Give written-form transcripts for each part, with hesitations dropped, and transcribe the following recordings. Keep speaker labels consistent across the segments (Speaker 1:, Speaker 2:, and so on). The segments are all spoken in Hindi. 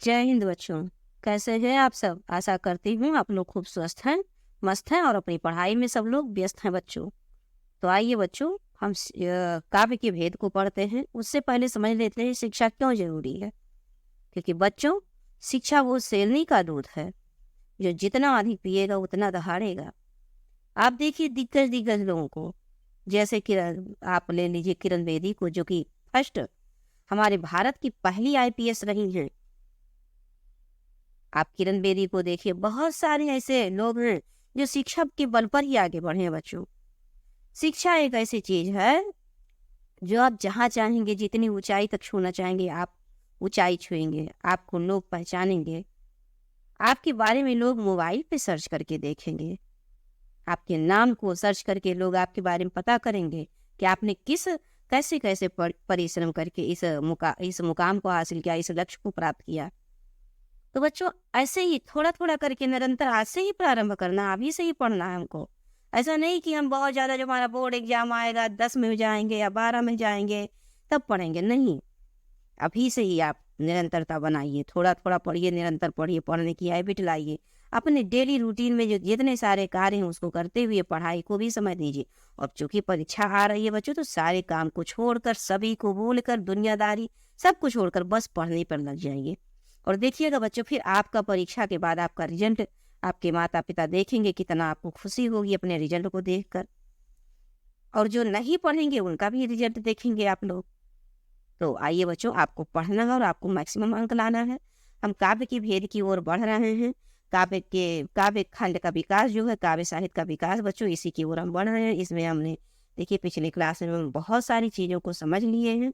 Speaker 1: जय हिंद बच्चों। कैसे हैं आप सब? आशा करती हूँ आप लोग खूब स्वस्थ हैं, मस्त हैं और अपनी पढ़ाई में सब लोग व्यस्त हैं बच्चों। तो आइए बच्चों, हम काव्य के भेद को पढ़ते हैं। उससे पहले समझ लेते हैं शिक्षा क्यों जरूरी है। क्योंकि बच्चों, शिक्षा वो शेरनी का दूध है जो जितना अधिक पिएगा उतना दहाड़ेगा। आप देखिए दिग्गज दिग्गज लोगों को, जैसे किरण, आप ले लीजिए किरण बेदी को, जो कि फर्स्ट हमारे भारत की पहली आईपीएस रही हैं। आप किरण बेदी को देखिए, बहुत सारे ऐसे लोग हैं जो शिक्षा के बल पर ही आगे बढ़े हैं बच्चों। शिक्षा एक ऐसी चीज है जो आप जहाँ चाहेंगे, जितनी ऊंचाई तक छूना चाहेंगे आप ऊंचाई छुएंगे। आपको लोग पहचानेंगे, आपके बारे में लोग मोबाइल पे सर्च करके देखेंगे, आपके नाम को सर्च करके लोग आपके बारे में पता करेंगे कि आपने किस कैसे कैसे परिश्रम करके इस मुकाम को हासिल किया, इस लक्ष्य को प्राप्त किया। तो बच्चों, ऐसे ही थोड़ा थोड़ा करके निरंतर आज से ही प्रारंभ करना, अभी से ही पढ़ना है हमको। ऐसा नहीं कि हम बहुत ज़्यादा, जब हमारा बोर्ड एग्जाम आएगा 10 में जाएंगे या 12 में जाएंगे तब पढ़ेंगे, नहीं। अभी से ही आप निरंतरता बनाइए, थोड़ा थोड़ा पढ़िए, निरंतर पढ़िए, पढ़ने की हैबिट लाइए। अपने डेली रूटीन में जो जितने सारे कार्य हैं उसको करते हुए पढ़ाई को भी समय दीजिए। और चूंकि परीक्षा आ रही है बच्चों, तो सारे काम को छोड़कर, सभी को भूलकर, दुनियादारी सब कुछ छोड़कर बस पढ़ने पर लग जाइए। और देखिएगा बच्चों, फिर आपका परीक्षा के बाद आपका रिजल्ट आपके माता पिता देखेंगे, कितना आपको खुशी होगी अपने रिजल्ट को देखकर। और जो नहीं पढ़ेंगे उनका भी रिजल्ट देखेंगे आप लोग। तो आइए बच्चों, आपको पढ़ना है और आपको मैक्सिमम अंक लाना है। हम काव्य की भेद की ओर बढ़ रहे हैं। काव्य खंड का विकास जो है, काव्य साहित्य का विकास बच्चों, इसी की ओर हम बढ़ रहे हैं। इसमें हमने देखिए पिछले क्लास में हम बहुत सारी चीज़ों को समझ लिए हैं।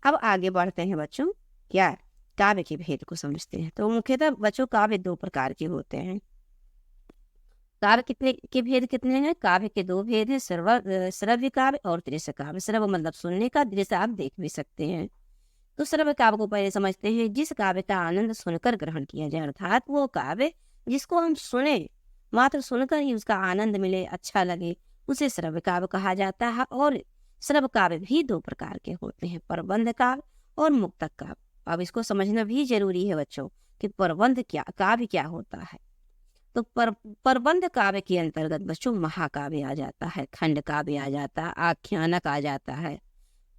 Speaker 1: अब आगे बढ़ते हैं बच्चों, क्या काव्य के भेद को समझते हैं। तो मुख्यतः बच्चों, काव्य दो प्रकार के होते हैं। काव्य कितने के भेद कितने हैं? काव्य के दो भेद हैं, श्रव्य काव्य और दृश्य काव्य। श्रव्य मतलब सुनने का, दृश्य आप देख भी सकते हैं। तो श्रव्य काव्य को पहले समझते हैं। जिस काव्य का आनंद सुनकर ग्रहण किया जाए, अर्थात वो काव्य जिसको हम सुने, मात्र सुनकर ही उसका आनंद मिले, अच्छा लगे, उसे श्रव्य काव्य कहा जाता है। और श्रव्य काव्य भी दो प्रकार के होते हैं, प्रबंध काव्य और मुक्तक काव्य। अब इसको समझना भी जरूरी है बच्चों कि प्रबंध क्या काव्य क्या होता है। तो प्रबंध काव्य के अंतर्गत बच्चों महाकाव्य आ जाता है, खंड काव्य आ जाता है, आख्यानक आ जाता है,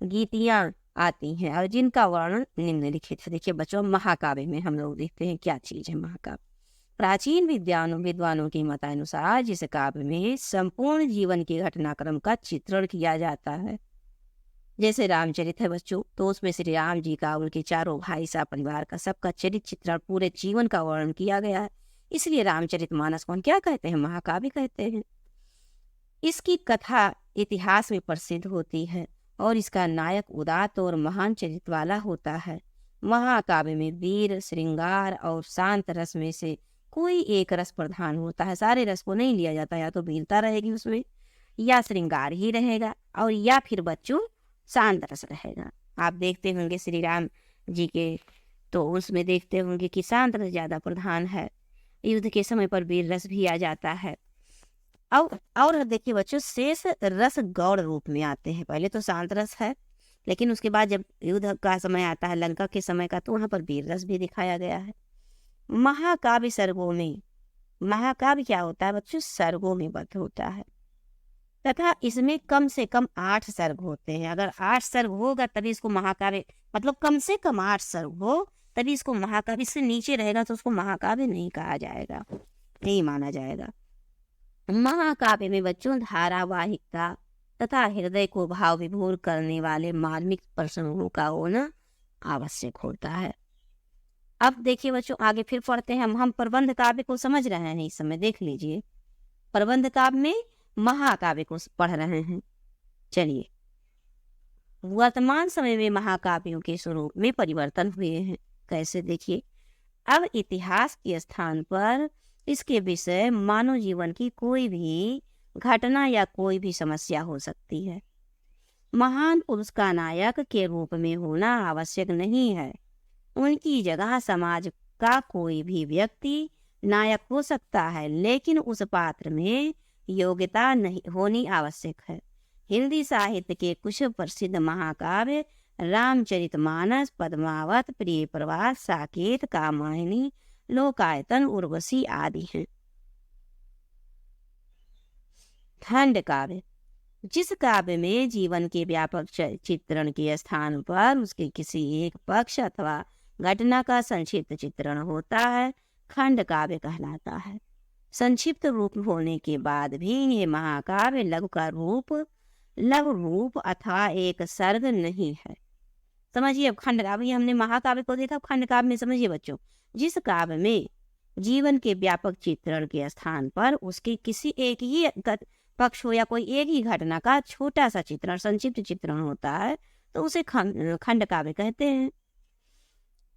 Speaker 1: गीतियां आती हैं, और जिनका वर्णन निम्नलिखित है। देखिए बच्चों, महाकाव्य में हम लोग देखते हैं क्या चीज है महाकाव्य। प्राचीन विद्वानों के मतानुसार जिस काव्य में संपूर्ण जीवन के घटनाक्रम का चित्रण किया जाता है, जैसे रामचरित है बच्चों, तो उसमें श्री राम जी का, उनके चारों भाई सा परिवार का, सबका चरित्र चित्रण, पूरे जीवन का वर्णन किया गया है। इसलिए रामचरितमानस को हम क्या कहते हैं? महाकाव्य कहते हैं। इसकी कथा इतिहास में प्रसिद्ध होती है और इसका नायक उदात्त और महान चरित्र वाला होता है। महाकाव्य में वीर, श्रृंगार और शांत रस में से कोई एक रस प्रधान होता है। सारे रस को नहीं लिया जाता, या तो वीरता रहेगी उसमें, या श्रृंगार ही रहेगा, और या फिर बच्चों शांत रस रहेगा। आप देखते होंगे श्री राम जी के, तो उसमें देखते होंगे कि शांत रस ज्यादा प्रधान है। युद्ध के समय पर वीर रस भी आ जाता है। और देखिए बच्चों, शेष रस गौड़ रूप में आते हैं। पहले तो शांत रस है, लेकिन उसके बाद जब युद्ध का समय आता है, लंका के समय का, तो वहां पर वीर रस भी दिखाया गया है। महाकाव्य सर्गों में, महाकाव्य क्या होता है बच्चों? सर्गों में बद्ध होता है, तथा इसमें कम से कम 8 सर्ग होते हैं। अगर 8 सर्ग होगा तभी इसको महाकाव्य, मतलब कम से कम 8 सर्ग हो तभी इसको महाकाव्य। इससे नीचे रहेगा तो उसको महाकाव्य नहीं कहा जाएगा, नहीं माना जाएगा। महाकाव्य में बच्चों धारावाहिकता तथा हृदय को भाव विभोर करने वाले मार्मिक प्रसंगों का होना आवश्यक होता है। अब देखिए बच्चों, आगे फिर पढ़ते हैं। हम प्रबंध काव्य को समझ रहे हैं इस समय, देख लीजिए। प्रबंध काव्य में महाकाव्य को पढ़ रहे हैं। चलिए, वर्तमान समय में महाकाव्यों के स्वरूप में परिवर्तन हुए हैं। कैसे? देखिए, अब इतिहास के स्थान पर इसके विषय मानव जीवन की कोई भी घटना या कोई भी समस्या हो सकती है। महान पुरुष का नायक के रूप में होना आवश्यक नहीं है। उनकी जगह समाज का कोई भी व्यक्ति नायक हो सकता है, लेकिन उस पात्र में योग्यता नहीं होनी आवश्यक है। हिंदी साहित्य के कुछ प्रसिद्ध महाकाव्य रामचरितमानस, पद्मावत, प्रिय प्रवास, साकेत, कामायनी, लोकायतन, उर्वशी आदि हैं। खंड काव्य, जिस काव्य में जीवन के व्यापक चित्रण के स्थान पर उसके किसी एक पक्ष अथवा घटना का संक्षिप्त चित्रण होता है, खंड काव्य कहलाता है। संक्षिप्त रूप होने के बाद भी ये महाकाव्य लघु रूप अथवा एक सर्ग नहीं है। समझिए, अब खंड काव्य, हमने महाकाव्य को देखा, खंड काव्य में समझिए बच्चों, जिस काव्य में जीवन के व्यापक चित्रण के स्थान पर उसके किसी एक ही पक्ष हो या कोई एक ही घटना का छोटा सा चित्रण, संक्षिप्त चित्रण होता है, तो उसे खंड काव्य कहते हैं।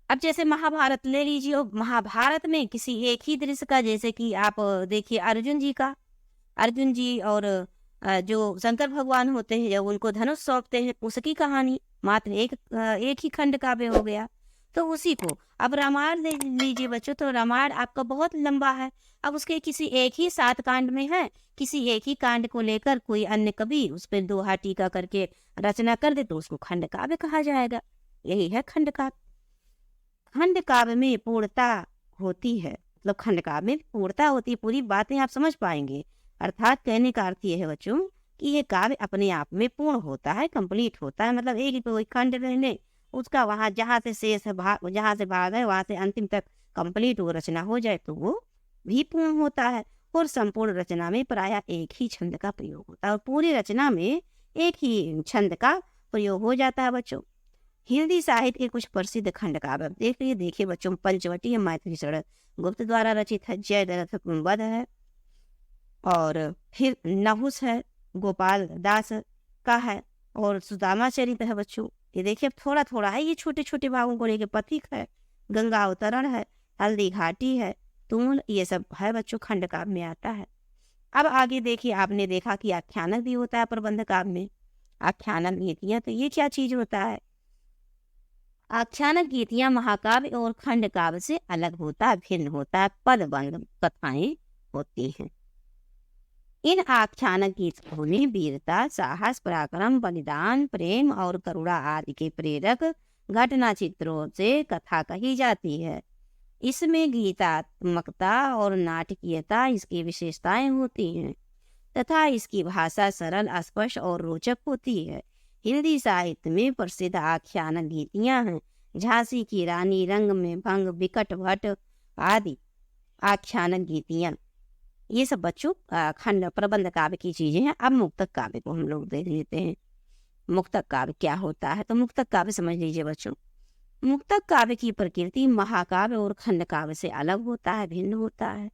Speaker 1: अब जैसे महाभारत ले लीजिए, महाभारत में किसी एक ही दृश्य का, जैसे कि आप देखिए अर्जुन जी और जो शंकर भगवान होते हैं, जब उनको धनुष सौंपते हैं, उसकी कहानी मात्र एक ही खंड काव्य हो गया। तो उसी को अब रामायण ले लीजिए बच्चों, तो रामायण आपका बहुत लंबा है। अब उसके किसी एक ही 7 कांड में है, किसी एक ही कांड को लेकर कोई अन्य कवि उस पर दोहा टीका करके रचना कर दे, तो उसको खंड काव्य कहा जाएगा। यही है खंड काव्य। खंड काव्य में पूर्णता होती है, मतलब खंड काव्य में पूर्णता होती है, पूरी बातें आप समझ पाएंगे। अर्थात कहने का अर्थ ये है बच्चों कि ये काव्य अपने आप में पूर्ण होता है, कंप्लीट होता है। मतलब एक ही कोई खंड रहने, उसका वहाँ जहाँ से शेष है भाग, जहाँ से भाग है वहाँ से अंतिम तक कंप्लीट वो रचना हो जाए तो वो भी पूर्ण होता है। और संपूर्ण रचना में प्रायः एक ही छंद का प्रयोग होता है, और पूरी रचना में एक ही छंद का प्रयोग हो जाता है बच्चों। हिंदी साहित्य के कुछ प्रसिद्ध खंड काव्य देखिए बच्चों, पंचवटी है, मैथिली शरद गुप्त द्वारा रचित है, जयद्रथ वध है, और फिर नहुस है, गोपाल दास का है, और सुदामा चरित है बच्चों। ये देखिए थोड़ा थोड़ा है, ये छोटे छोटे भागों को लेके पथिक है, गंगा अवतरण है, हल्दी घाटी है, तूल, ये सब है बच्चों खंड काव्य में आता है। अब आगे देखिए, आपने देखा कि आख्यानक भी होता है प्रबंध काव्य में, आख्यानक नीतियां। तो ये क्या चीज होता है? आख्यानक गीतियां महाकाव्य और खंड काव्य से अलग होता है, भिन्न होता है, पदबंध कथाएं होती हैं। इन आख्यानक गीतों में वीरता, साहस, पराक्रम, बलिदान, प्रेम और करुणा आदि के प्रेरक घटना चित्रों से कथा कही जाती है। इसमें गीतात्मकता और नाटकीयता इसकी विशेषताएं होती हैं तथा इसकी भाषा सरल, स्पष्ट और रोचक होती है। हिंदी साहित्य में प्रसिद्ध आख्यानक गीतियां हैं झांसी की रानी, रंग में भंग, बिकट भट्ट आदि आख्यानक गीतियां। ये सब बच्चों खंड प्रबंध काव्य की चीजें हैं। अब मुक्तक काव्य को हम लोग देख लेते हैं। मुक्तक काव्य क्या होता है? तो मुक्तक काव्य समझ लीजिए बच्चों, मुक्तक काव्य की प्रकृति महाकाव्य और खंड काव्य से अलग होता है, भिन्न होता है।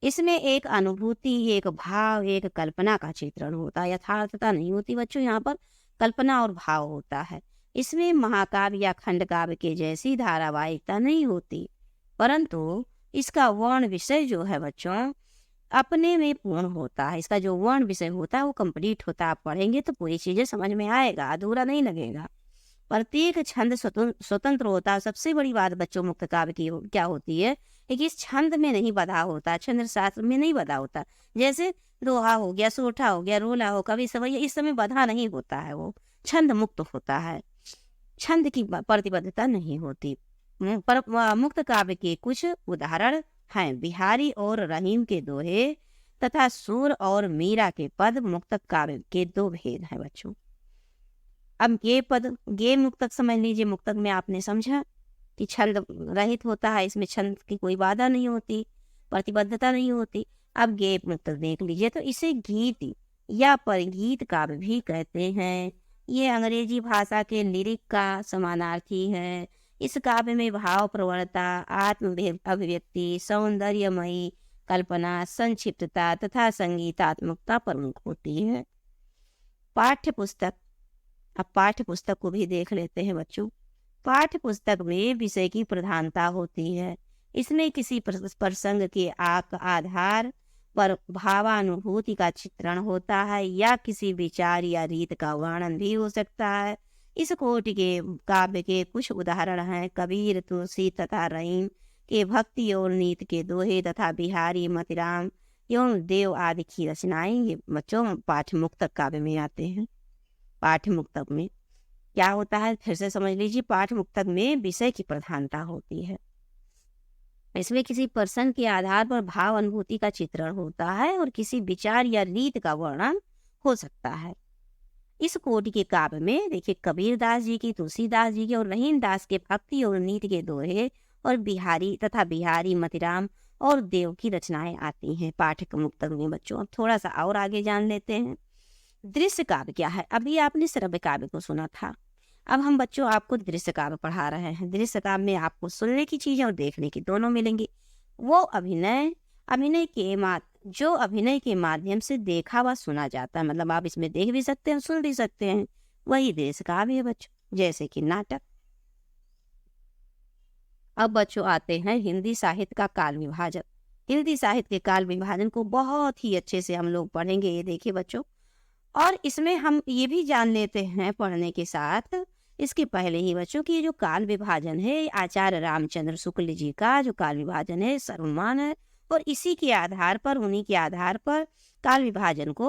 Speaker 1: इसमें एक अनुभूति, एक भाव, एक कल्पना का चित्रण होता है। यथार्थता नहीं होती बच्चों, यहाँ पर कल्पना और भाव होता है। इसमें महाकाव्य या खंड काव्य के जैसी धारावाहिकता नहीं होती, परंतु इसका वर्ण विषय जो है बच्चों अपने में पूर्ण होता है। इसका जो वर्ण विषय होता है वो कंप्लीट होता है। आप पढ़ेंगे तो पूरी चीजें समझ में आएगा, अधूरा नहीं लगेगा। प्रत्येक छंद स्वतंत्र होता है। सबसे बड़ी बात बच्चों मुक्त काव्य की क्या होती है कि इस छंद में नहीं बधा होता, छंद शास्त्र में नहीं बधा होता। जैसे दोहा हो गया, सोठा हो गया, रोला हो, कवि समय, इस समय बधा नहीं होता है, वो छंद मुक्त होता है, छंद की प्रतिबद्धता नहीं होती। पर मुक्त काव्य के कुछ उदाहरण हैं बिहारी और रहीम के दोहे तथा सूर और मीरा के पद मुक्तक काव्य के 2 भेद हैं बच्चों। अब ये मुक्तक समझ लीजिए। मुक्तक में आपने समझा कि छंद रहित होता है, इसमें छंद की कोई बाधा नहीं होती, प्रतिबद्धता नहीं होती। अब गे मुक्तक देख लीजिए, तो इसे गीत या परिगीत काव्य भी कहते हैं। ये अंग्रेजी भाषा के लिरिक का समानार्थी है। इस काव्य में भाव प्रवणता, आत्म अभिव्यक्ति, सौंदर्यमयी कल्पना, संक्षिप्तता तथा संगीतात्मकता प्रमुख होती है। पाठ्य पुस्तक, अब पाठ्य पुस्तक को भी देख लेते हैं बच्चों। पाठ्य पुस्तक में विषय की प्रधानता होती है। इसमें किसी प्रसंग के आधार पर भावानुभूति का चित्रण होता है या किसी विचार या रीत का वर्णन भी हो सकता है। इस कोटि के काव्य के कुछ उदाहरण हैं कबीर, तुलसी तथा रहीम के भक्ति और नीति के दोहे तथा बिहारी, मतिराम एवं देव आदि की रचनाएं। ये बच्चों पाठ्य मुक्तक काव्य में आते हैं। पाठ्य मुक्तक में क्या होता है, फिर से समझ लीजिए, पाठ मुक्तक में विषय की प्रधानता होती है। इसमें किसी पर्सन के आधार पर भाव अनुभूति का चित्रण होता है और किसी विचार या रीत का वर्णन हो सकता है। इस कोटि के काव्य में देखिए कबीरदास जी की, तुलसीदास जी की और रहीम दास के भक्ति और नीति के दोहे और बिहारी तथा बिहारी मतिराम और देव की रचनाएं आती हैं पाठक मुक्तक में बच्चों। अब थोड़ा सा और आगे जान लेते हैं। दृश्य काव्य क्या है? अभी आपने श्रव्य काव्य को सुना था, अब हम बच्चों आपको दृश्य काव्य पढ़ा रहे हैं। दृश्य काव्य में आपको सुनने की चीजें और देखने की दोनों मिलेंगी। वो अभिनय जो अभिनय के माध्यम से देखा व सुना जाता है, मतलब आप इसमें देख भी सकते हैं, सुन भी सकते हैं, वही दृश्य काव्य है बच्चों, जैसे कि नाटक। अब बच्चों आते हैं हिंदी साहित्य का काल विभाजन। हिंदी साहित्य के काल विभाजन को बहुत ही अच्छे से हम लोग पढ़ेंगे, ये देखिए बच्चों। और इसमें हम ये भी जान लेते हैं पढ़ने के साथ, इसके पहले ही बच्चों की ये जो काल विभाजन है, आचार्य रामचंद्र शुक्ल जी का जो काल विभाजन है सर्वमान्य है, और इसी के आधार पर, उन्हीं के आधार पर काल विभाजन को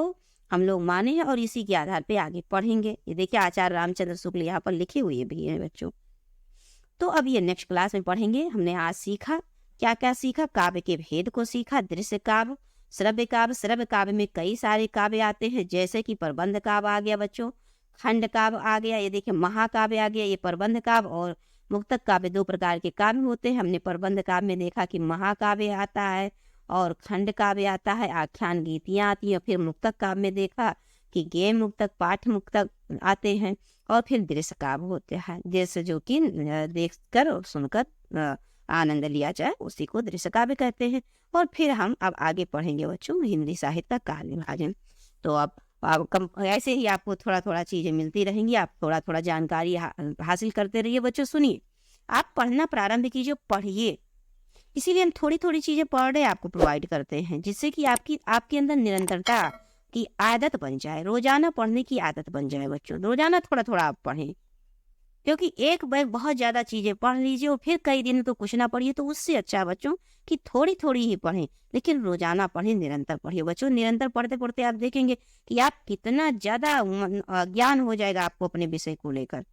Speaker 1: हम लोग माने हैं और इसी के आधार पे आगे पढ़ेंगे। ये देखिए आचार्य रामचंद्र शुक्ल यहाँ पर लिखे हुए भी हैं बच्चों। तो अब ये नेक्स्ट क्लास में पढ़ेंगे। हमने आज सीखा, क्या क्या सीखा? काव्य के भेद को सीखा, दृश्य काव्य, श्रव्य काव्य। श्रव्य काव्य में कई सारे काव्य आते हैं, जैसे कि प्रबंध काव्य आ गया बच्चों, खंड काव्य आ गया, ये देखिए महाकाव्य आ गया। ये प्रबंध काव्य और मुक्तक काव्य दो प्रकार के काव्य होते हैं। हमने प्रबंध काव्य में देखा कि महाकाव्य आता है और खंड काव्य आता है, आख्यान गीतियाँ आती हैं। फिर मुक्तक काव्य में देखा कि गेय मुक्तक, पाठ मुक्तक आते हैं, और फिर दृश्य काव्य होते हैं, जैसे जो कि देख कर और सुनकर आनंद लिया जाए, उसी को दृश्य काव्य कहते हैं। और फिर हम अब आगे पढ़ेंगे बच्चों हिंदी साहित्य का काल विभाजन। तो अब ऐसे ही आपको थोड़ा थोड़ा चीजें मिलती रहेंगी, आप थोड़ा थोड़ा जानकारी हासिल करते रहिए बच्चों। सुनिए, आप पढ़ना प्रारंभ कीजिए, पढ़िए, इसीलिए हम थोड़ी थोड़ी चीजें पढ़ रहे आपको प्रोवाइड करते हैं, जिससे कि आपके अंदर निरंतरता की आदत बन जाए, रोजाना पढ़ने की आदत बन जाए बच्चों। रोजाना थोड़ा थोड़ा आप पढ़ें, क्योंकि एक बार बहुत ज्यादा चीजें पढ़ लीजिए और फिर कई दिन तो कुछ ना पढ़िए, तो उससे अच्छा बच्चों कि थोड़ी थोड़ी ही पढ़ें, लेकिन रोजाना पढ़ें, निरंतर पढ़िए बच्चों। निरंतर पढ़ते पढ़ते आप देखेंगे कि आप कितना ज्यादा ज्ञान हो जाएगा आपको अपने विषय को लेकर,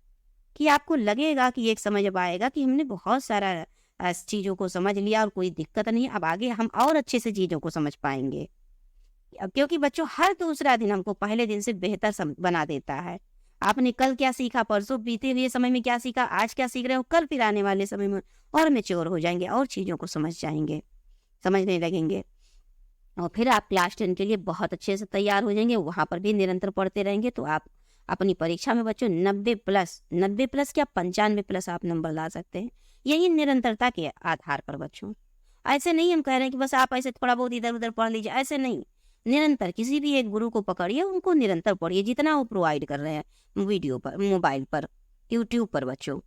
Speaker 1: कि आपको लगेगा कि एक समझ अब आएगा कि हमने बहुत सारा चीजों को समझ लिया और कोई दिक्कत नहीं है। अब आगे हम और अच्छे से चीजों को समझ पाएंगे, क्योंकि बच्चों हर दूसरा दिन हमको पहले दिन से बेहतर बना देता है। आपने कल क्या सीखा, परसों बीते हुए समय में क्या सीखा, आज क्या सीख रहे हो, कल फिर आने वाले समय में और मैच्योर हो जाएंगे और चीज़ों को समझने लगेंगे। और फिर आप क्लास 10 के लिए बहुत अच्छे से तैयार हो जाएंगे। वहाँ पर भी निरंतर पढ़ते रहेंगे तो आप अपनी परीक्षा में बच्चों 90+ क्या 95+ आप नंबर ला सकते हैं, यही निरंतरता के आधार पर बच्चों। ऐसे नहीं हम कह रहे हैं कि बस आप ऐसे थोड़ा बहुत इधर उधर पढ़ लीजिए, ऐसे नहीं। निरंतर किसी भी एक गुरु को पकड़िए, उनको निरंतर पढ़िए, जितना वो प्रोवाइड कर रहे हैं वीडियो पर, मोबाइल पर, यूट्यूब पर बच्चों।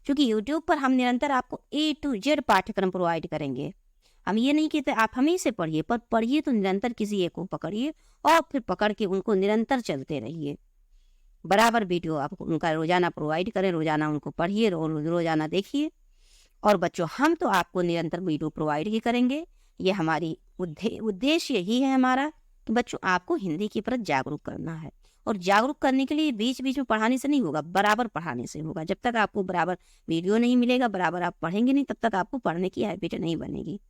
Speaker 1: क्योंकि यूट्यूब पर हम निरंतर आपको A to Z पाठ्यक्रम प्रोवाइड करेंगे। हम ये नहीं कहते आप हमें से पढ़िए, पर पढ़िए तो निरंतर किसी एक को पकड़िए और फिर पकड़ के उनको निरंतर चलते रहिए। बराबर वीडियो आपको उनका रोजाना प्रोवाइड करें, रोजाना उनको पढ़िए और रोजाना देखिए। और बच्चों हम तो आपको निरंतर वीडियो प्रोवाइड ही करेंगे, ये हमारी उद्देश्य यही है हमारा कि बच्चों आपको हिंदी की प्रति जागरूक करना है। और जागरूक करने के लिए बीच बीच में पढ़ाने से नहीं होगा, बराबर पढ़ाने से होगा। जब तक आपको बराबर वीडियो नहीं मिलेगा, बराबर आप पढ़ेंगे नहीं, तब तक आपको पढ़ने की हैबिट नहीं बनेगी।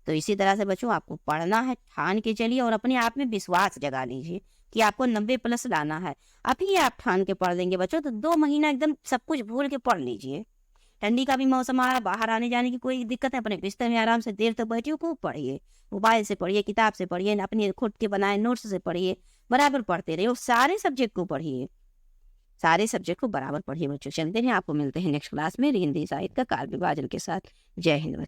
Speaker 1: तो इसी तरह से बच्चों आपको पढ़ना है, ठान के चलिए और अपने आप में विश्वास जगा लीजिए कि आपको 90+ लाना है। अभी आप ठान के पढ़ लेंगे बच्चों तो 2 महीना एकदम सब कुछ भूल के पढ़ लीजिए। ठंडी का भी मौसम आ रहा है, बाहर आने जाने की कोई दिक्कत है, अपने बिस्तर में आराम से देर तक बैठिए, खूब पढ़िए, मोबाइल से पढ़िए, किताब से पढ़िए, अपने खुद के बनाए नोट्स से पढ़िए, बराबर पढ़ते रहिए और सारे सब्जेक्ट को पढ़िए, सारे सब्जेक्ट को बराबर पढ़िए बच्चों। चलते हैं, आपको मिलते हैं नेक्स्ट क्लास में हिंदी साहित्य का काल विभाजन के साथ। जय हिंद बच्चों।